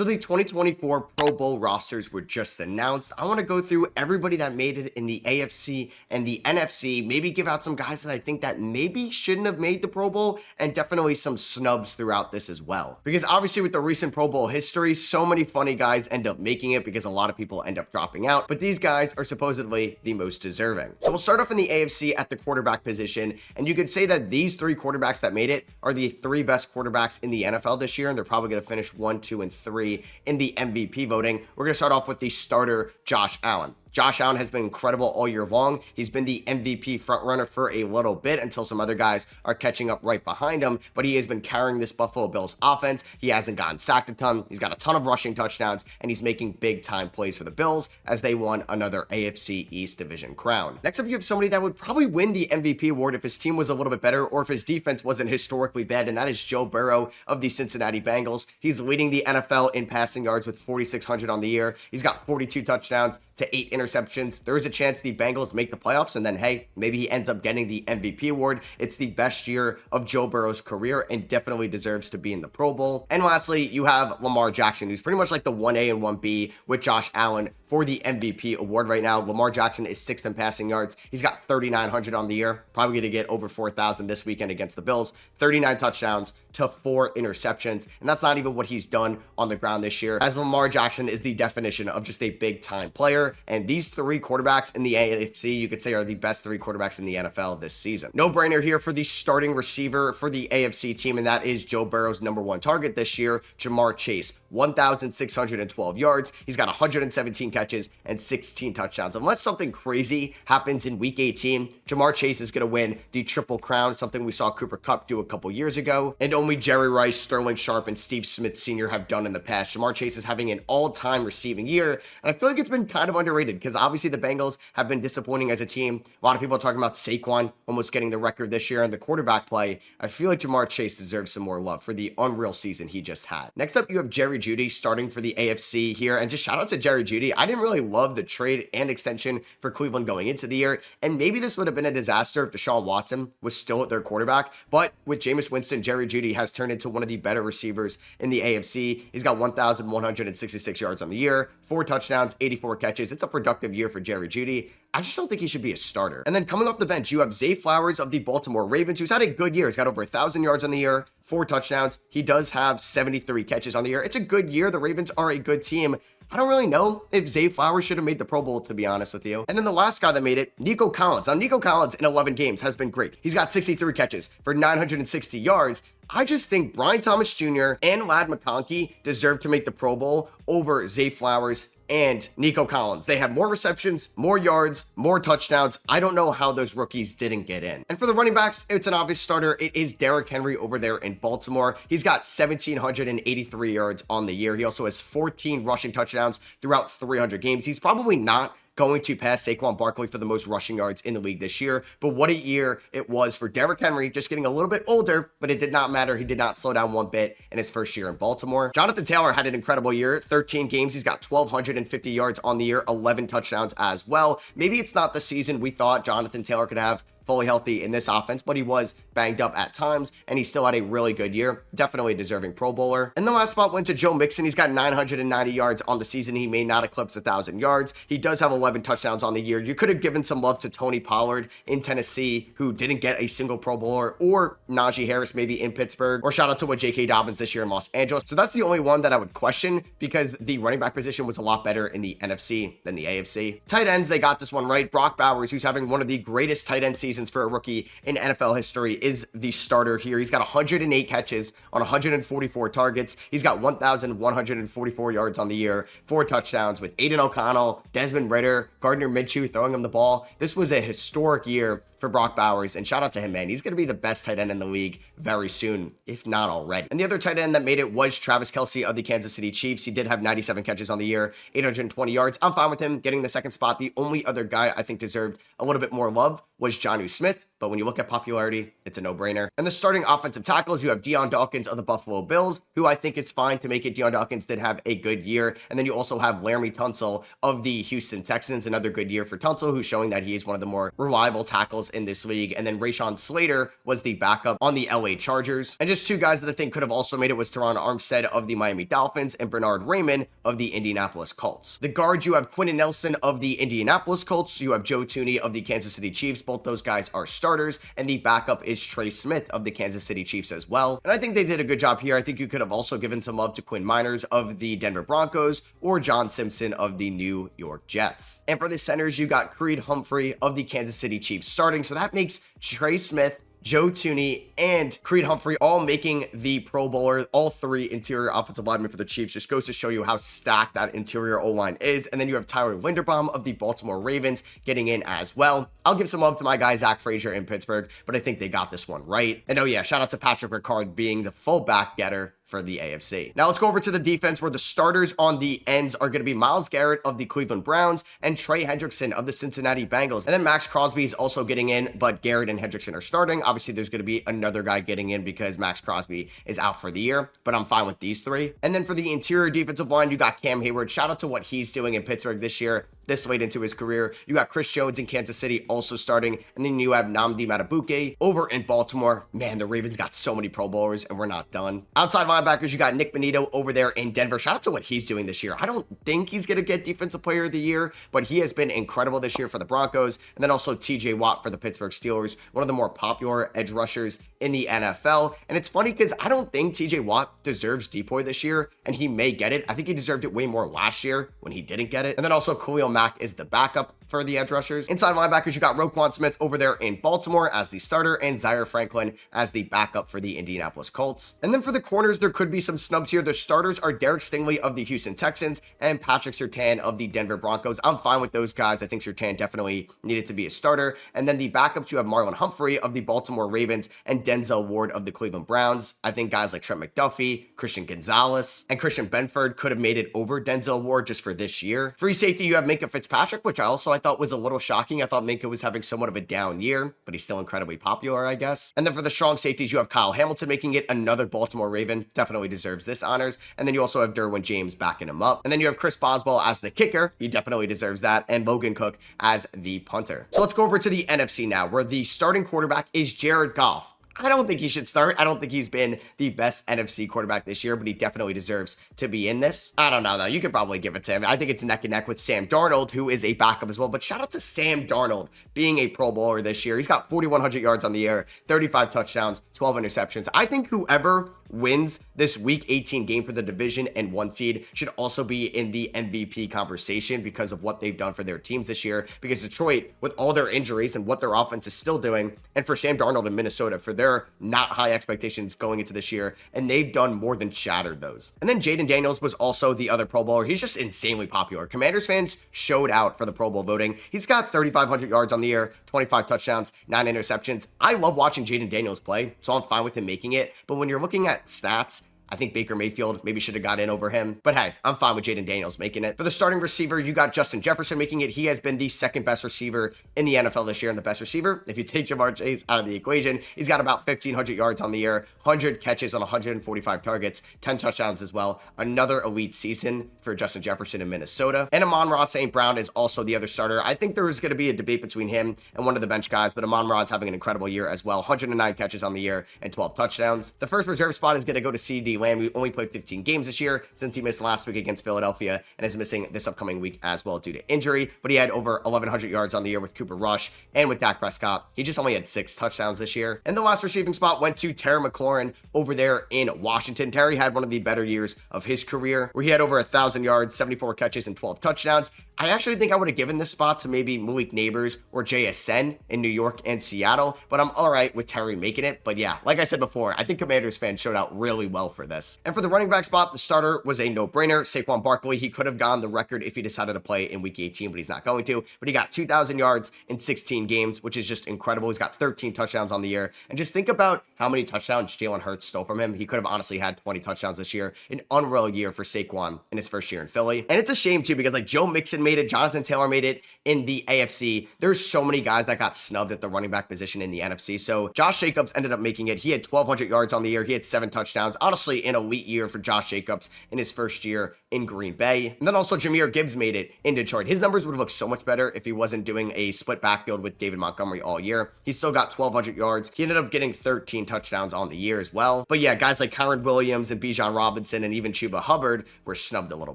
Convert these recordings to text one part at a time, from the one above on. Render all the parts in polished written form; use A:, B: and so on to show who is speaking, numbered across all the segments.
A: So the 2024 Pro Bowl rosters were just announced. I want to go through everybody that made it in the AFC and the NFC, maybe give out some guys that I think that maybe shouldn't have made the Pro Bowl, and definitely some snubs throughout this as well. Because obviously with the recent Pro Bowl history, so many funny guys end up making it because a lot of people end up dropping out, but these guys are supposedly the most deserving. So we'll start off in the AFC at the quarterback position, and you could say that these three quarterbacks that made it are the three best quarterbacks in the NFL this year, and they're probably going to finish 1, 2, and 3 in the MVP voting. We're going to start off with the starter, Josh Allen. Josh Allen has been incredible all year long. He's been the MVP frontrunner for a little bit until some other guys are catching up right behind him, but he has been carrying this Buffalo Bills offense. He hasn't gotten sacked a ton. He's got a ton of rushing touchdowns, and he's making big time plays for the Bills as they won another AFC East division crown. Next up, you have somebody that would probably win the MVP award if his team was a little bit better or if his defense wasn't historically bad, and that is Joe Burrow of the Cincinnati Bengals. He's leading the NFL in passing yards with 4,600 on the year. He's got 42 touchdowns to 8 interceptions. There is a chance the Bengals make the playoffs, and then, hey, maybe he ends up getting the MVP award. It's the best year of Joe Burrow's career and definitely deserves to be in the Pro Bowl. And lastly, you have Lamar Jackson, who's pretty much like the 1A and 1B with Josh Allen for the MVP award right now. Lamar Jackson is 6th in passing yards. He's got 3,900 on the year. Probably going to get over 4,000 this weekend against the Bills. 39 touchdowns to 4 interceptions. And that's not even what he's done on the ground this year, as Lamar Jackson is the definition of just a big time player. And these three quarterbacks in the AFC, you could say, are the best three quarterbacks in the NFL this season. No brainer here for the starting receiver for the AFC team, and that is Joe Burrow's #1 target this year, Jamar Chase. 1,612 yards. He's got 117 catches and 16 touchdowns. Unless something crazy happens in week 18, Jamar Chase is going to win the Triple Crown, something we saw Cooper Kupp do a couple years ago, and only Jerry Rice, Sterling Sharp, and Steve Smith Sr. have done in the past. Jamar Chase is having an all-time receiving year, and I feel like it's been kind of underrated because obviously the Bengals have been disappointing as a team. A lot of people are talking about Saquon almost getting the record this year and the quarterback play. I feel like Jamar Chase deserves some more love for the unreal season he just had. Next up, you have Jerry Jeudy starting for the AFC here, and just shout out to Jerry Jeudy. I didn't really love the trade and extension for Cleveland going into the year, and maybe this would have been a disaster if Deshaun Watson was still at their quarterback, but with Jameis Winston, Jerry Jeudy has turned into one of the better receivers in the AFC. He's got 1,166 yards on the year, 4 touchdowns, 84 catches. It's a productive year for Jerry Jeudy. I just don't think he should be a starter. And then coming off the bench, you have Zay Flowers of the Baltimore Ravens, who's had a good year. He's got over 1,000 yards on the year, 4 touchdowns. He does have 73 catches on the year. It's a good year. The Ravens are a good team. I don't really know if Zay Flowers should have made the Pro Bowl, to be honest with you. And then the last guy that made it, Nico Collins. Now, Nico Collins in 11 games has been great. He's got 63 catches for 960 yards. I just think Brian Thomas Jr. and Ladd McConkey deserve to make the Pro Bowl over Zay Flowers and Nico Collins. They have more receptions, more yards, more touchdowns. I don't know how those rookies didn't get in. And for the running backs, it's an obvious starter. It is Derrick Henry over there in Baltimore. He's got 1,783 yards on the year. He also has 14 rushing touchdowns throughout 300 games. He's probably not going to pass Saquon Barkley for the most rushing yards in the league this year. But what a year it was for Derrick Henry, just getting a little bit older, but it did not matter. He did not slow down one bit in his first year in Baltimore. Jonathan Taylor had an incredible year, 13 games. He's got 1,250 yards on the year, 11 touchdowns as well. Maybe it's not the season we thought Jonathan Taylor could have fully healthy in this offense, but he was banged up at times, and he still had a really good year. Definitely a deserving Pro Bowler. And the last spot went to Joe Mixon. He's got 990 yards on the season. He may not eclipse 1,000 yards. He does have 11 touchdowns on the year. You could have given some love to Tony Pollard in Tennessee, who didn't get a single Pro Bowler, or Najee Harris maybe in Pittsburgh, or shout out to what J.K. Dobbins this year in Los Angeles. So that's the only one that I would question because the running back position was a lot better in the NFC than the AFC. Tight ends, they got this one right. Brock Bowers, who's having one of the greatest tight end seasons for a rookie in NFL history, is the starter here. He's got 108 catches on 144 targets. He's got 1,144 yards on the year, 4 touchdowns with Aiden O'Connell, Desmond Ridder, Gardner Minshew throwing him the ball. This was a historic year for Brock Bowers, and shout out to him, man. He's going to be the best tight end in the league very soon, if not already. And the other tight end that made it was Travis Kelce of the Kansas City Chiefs. He did have 97 catches on the year, 820 yards. I'm fine with him getting the second spot. The only other guy I think deserved a little bit more love was Jonnu Smith, but when you look at popularity, it's a no-brainer. And the starting offensive tackles, you have Deion Dawkins of the Buffalo Bills, who I think is fine to make it. Deion Dawkins did have a good year. And then you also have Laramie Tunsil of the Houston Texans, another good year for Tunsil, who's showing that he is one of the more reliable tackles Bengals in this league. And then Rashawn Slater was the backup on the LA Chargers. And just two guys that I think could have also made it was Teron Armstead of the Miami Dolphins and Bernard Raymond of the Indianapolis Colts. The guards, you have Quentin Nelson of the Indianapolis Colts. You have Joe Thuney of the Kansas City Chiefs. Both those guys are starters. And the backup is Trey Smith of the Kansas City Chiefs as well. And I think they did a good job here. I think you could have also given some love to Quinn Miners of the Denver Broncos or John Simpson of the New York Jets. And for the centers, you got Creed Humphrey of the Kansas City Chiefs starting. So that makes Trey Smith, Joe Thuney, and Creed Humphrey all making the Pro Bowler, all three interior offensive linemen for the Chiefs. Just goes to show you how stacked that interior O-line is. And then you have Tyler Linderbaum of the Baltimore Ravens getting in as well. I'll give some love to my guy, Zach Frazier in Pittsburgh, but I think they got this one right. And oh yeah, shout out to Patrick Ricard being the fullback getter for the AFC. Now let's go over to the defense where the starters on the ends are going to be Myles Garrett of the Cleveland Browns and Trey Hendrickson of the Cincinnati Bengals. And then Max Crosby is also getting in, but Garrett and Hendrickson are starting. Obviously, there's going to be another guy getting in because Max Crosby is out for the year, but I'm fine with these three. And then for the interior defensive line, you got Cam Hayward. Shout out to what he's doing in Pittsburgh this year, this late into his career. You got Chris Jones in Kansas City also starting, and then you have Nnamdi Madubuike over in Baltimore. Man, the Ravens got so many Pro Bowlers, and we're not done. Outside linebackers, you got Nick Bonito over there in Denver. Shout out to what he's doing this year. I don't think he's going to get Defensive Player of the Year, but he has been incredible this year for the Broncos. And then also TJ Watt for the Pittsburgh Steelers, one of the more popular edge rushers in the NFL. And it's funny because I don't think TJ Watt deserves DPOY this year, and he may get it. I think he deserved it way more last year when he didn't get it. And then also Khalil Mack is the backup for the edge rushers. Inside linebackers, you got Roquan Smith over there in Baltimore as the starter and Zaire Franklin as the backup for the Indianapolis Colts. And then for the corners, there could be some snubs here. The starters are Derek Stingley of the Houston Texans and Patrick Surtain of the Denver Broncos. I'm fine with those guys. I think Surtain definitely needed to be a starter. And then the backups, you have Marlon Humphrey of the Baltimore Ravens and Denzel Ward of the Cleveland Browns. I think guys like Trent McDuffie, Christian Gonzalez, and Christian Benford could have made it over Denzel Ward just for this year. Free safety, you have Minkah Fitzpatrick, which I thought was a little shocking. I thought Minkah was having somewhat of a down year, but he's still incredibly popular, I guess. And then for the strong safeties, you have Kyle Hamilton making it, another Baltimore Raven. Definitely deserves this honors. And then you also have Derwin James backing him up. And then you have Chris Boswell as the kicker. He definitely deserves that. And Logan Cook as the punter. So let's go over to the NFC now, where the starting quarterback is Jared Goff. I don't think he should start. I don't think he's been the best NFC quarterback this year, but he definitely deserves to be in this. I don't know, though. You could probably give it to him. I think it's neck and neck with Sam Darnold, who is a backup as well. But shout out to Sam Darnold being a Pro Bowler this year. He's got 4,100 yards on the air, 35 touchdowns, 12 interceptions. I think whoever wins this week 18 game for the division and 1 seed should also be in the MVP conversation because of what they've done for their teams this year. Because Detroit, with all their injuries and what their offense is still doing, and for Sam Darnold in Minnesota, for their not high expectations going into this year, and they've done more than shattered those. And then Jaden Daniels was also the other Pro Bowler. He's just insanely popular. Commanders fans showed out for the Pro Bowl voting. He's got 3,500 yards on the year, 25 touchdowns, 9 interceptions. I love watching Jaden Daniels play, so I'm fine with him making it. But when you're looking at stats, I think Baker Mayfield maybe should have got in over him. But hey, I'm fine with Jaden Daniels making it. For the starting receiver, you got Justin Jefferson making it. He has been the second best receiver in the NFL this year, and the best receiver, if you take Jamar Chase out of the equation, he's got about 1,500 yards on the year, 100 catches on 145 targets, 10 touchdowns as well. Another elite season for Justin Jefferson in Minnesota. And Amon-Ra St. Brown is also the other starter. I think there is going to be a debate between him and one of the bench guys, but Amon-Ra is having an incredible year as well. 109 catches on the year and 12 touchdowns. The first reserve spot is going to go to CeeDee Lamb, who only played 15 games this year since he missed last week against Philadelphia and is missing this upcoming week as well due to injury. But he had over 1,100 yards on the year with Cooper Rush and with Dak Prescott. He just only had 6 touchdowns this year. And the last receiving spot went to Terry McLaurin over there in Washington. Terry had one of the better years of his career where he had over 1,000 yards, 74 catches, and 12 touchdowns. I actually think I would have given this spot to maybe Malik Neighbors or JSN in New York and Seattle, but I'm all right with Terry making it. But yeah, like I said before, I think Commanders fans showed out really well for this. And for the running back spot, the starter was a no-brainer. Saquon Barkley, he could have gone the record if he decided to play in week 18, but he's not going to. But he got 2,000 yards in 16 games, which is just incredible. He's got 13 touchdowns on the year. And just think about how many touchdowns Jalen Hurts stole from him. He could have honestly had 20 touchdowns this year. An unreal year for Saquon in his first year in Philly. And it's a shame too, because like Joe Mixon made it, Jonathan Taylor made it in the AFC. There's so many guys that got snubbed at the running back position in the NFC. So Josh Jacobs ended up making it. He had 1,200 yards on the year. He had 7 touchdowns. Honestly, actually an elite year for Josh Jacobs in his first year in Green Bay. And then also Jahmyr Gibbs made it in Detroit. His numbers would have looked so much better if he wasn't doing a split backfield with David Montgomery all year. He still got 1,200 yards. He ended up getting 13 touchdowns on the year as well. But yeah, guys like Kyron Williams and Bijan Robinson and even Chuba Hubbard were snubbed a little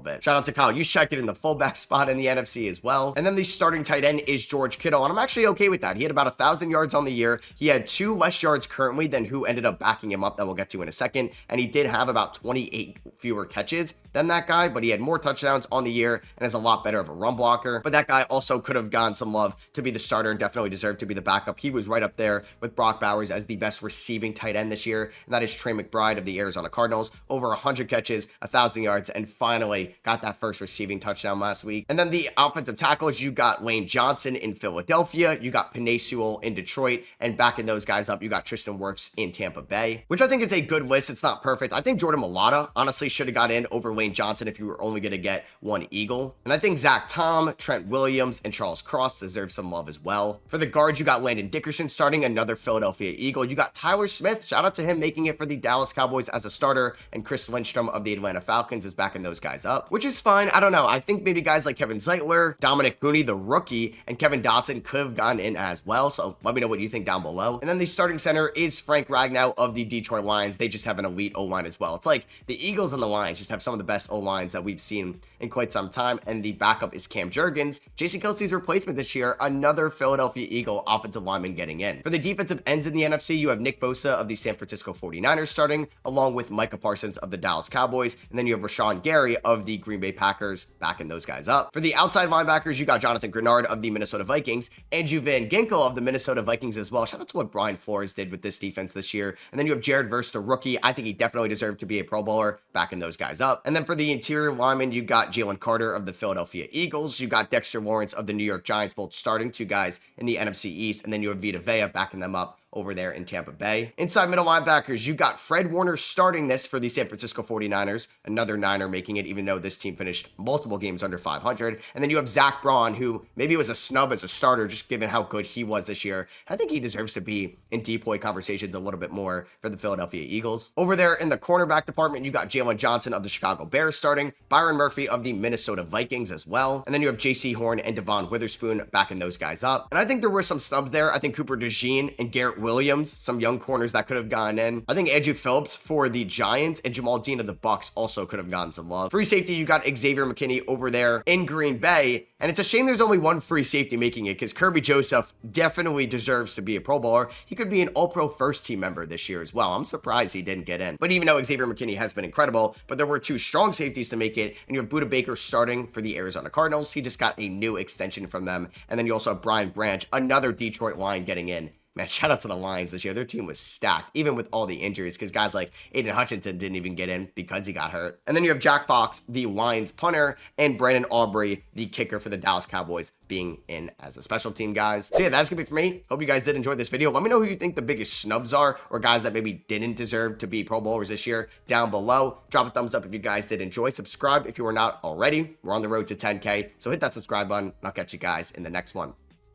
A: bit. Shout out to Kyle Juszczyk in the fullback spot in the NFC as well. And then the starting tight end is George Kittle, and I'm actually okay with that. He had about 1,000 yards on the year. He had 2 less yards currently than who ended up backing him up that we'll get to in a second, and he did have about 28 fewer catches than that guy, but he had more touchdowns on the year and is a lot better of a run blocker. But that guy also could have gotten some love to be the starter and definitely deserved to be the backup. He was right up there with Brock Bowers as the best receiving tight end this year, and that is Trey McBride of the Arizona Cardinals. Over 100 catches, 1,000 yards, and finally got that first receiving touchdown last week. And then the offensive tackles, you got Lane Johnson in Philadelphia, you got Penei Sewell in Detroit, and backing those guys up, you got Tristan Wirfs in Tampa Bay, which I think is a good list. It's not perfect. I think Jordan Mailata honestly should have got in over Lane Johnson if you were only going to get one Eagle. And I think Zach Tom, Trent Williams, and Charles Cross deserve some love as well. For the guards, you got Landon Dickerson starting, another Philadelphia Eagle. You got Tyler Smith, shout out to him making it for the Dallas Cowboys as a starter, and Chris Lindstrom of the Atlanta Falcons is backing those guys up, which is fine. I don't know. I think maybe guys like Kevin Zeitler, Dominic Mooney, the rookie, and Kevin Dotson could have gone in as well. So let me know what you think down below. And then the starting center is Frank Ragnow of the Detroit Lions. They just have an elite O-line as well. It's like the Eagles and the Lions just have some of the best O-lines that we've seen in quite some time. And the backup is Cam Jurgens, Jason Kelsey's replacement this year, another Philadelphia Eagle offensive lineman getting in. For the defensive ends in the NFC, you have Nick Bosa of the San Francisco 49ers starting, along with Micah Parsons of the Dallas Cowboys. And then you have Rashawn Gary of the Green Bay Packers backing those guys up. For the outside linebackers, you got Jonathan Grenard of the Minnesota Vikings, Andrew Van Ginkel of the Minnesota Vikings as well. Shout out to what Brian Flores did with this defense this year. And then you have Jared Verse, the rookie. I think he definitely deserved to be a Pro Bowler, backing those guys up. And then for the interior linemen, you got Jalen Carter of the Philadelphia Eagles. You got Dexter Lawrence of the New York Giants, both starting, 2 guys in the NFC East. And then you have Vita Vea backing them up over there in Tampa Bay. Inside middle linebackers, you got Fred Warner starting this for the San Francisco 49ers, another Niner making it, even though this team finished multiple games under 500. And then you have Zach Braun, who maybe was a snub as a starter, just given how good he was this year. I think he deserves to be in deploy conversations a little bit more for the Philadelphia Eagles. Over there in the cornerback department, you got Jalen Johnson of the Chicago Bears starting, Byron Murphy of the Minnesota Vikings as well. And then you have J.C. Horn and Devon Witherspoon backing those guys up. And I think there were some snubs there. I think Cooper DeJean and Garrett Williams, some young corners that could have gone in. I think Andrew Phillips for the Giants and Jamal Dean of the Bucks also could have gotten some love. Free safety, you got Xavier McKinney over there in Green Bay. And it's a shame there's only one free safety making it, because Kirby Joseph definitely deserves to be a Pro Bowler. He could be an All-Pro first team member this year as well. I'm surprised he didn't get in. But even though Xavier McKinney has been incredible, but there were 2 strong safeties to make it. And you have Budda Baker starting for the Arizona Cardinals. He just got a new extension from them. And then you also have Brian Branch, another Detroit Lion, getting in. Man, shout out to the Lions this year. Their team was stacked, even with all the injuries, because guys like Aiden Hutchinson didn't even get in because he got hurt. And then you have Jack Fox, the Lions punter, and Brandon Aubrey, the kicker for the Dallas Cowboys, being in as the special team guys. So yeah, that's gonna be for me. Hope you guys did enjoy this video. Let me know who you think the biggest snubs are, or guys that maybe didn't deserve to be Pro Bowlers this year down below. Drop a thumbs up if you guys did enjoy. Subscribe if you are not already. We're on the road to 10K, so hit that subscribe button, and I'll catch you guys in the next one.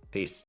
A: Peace.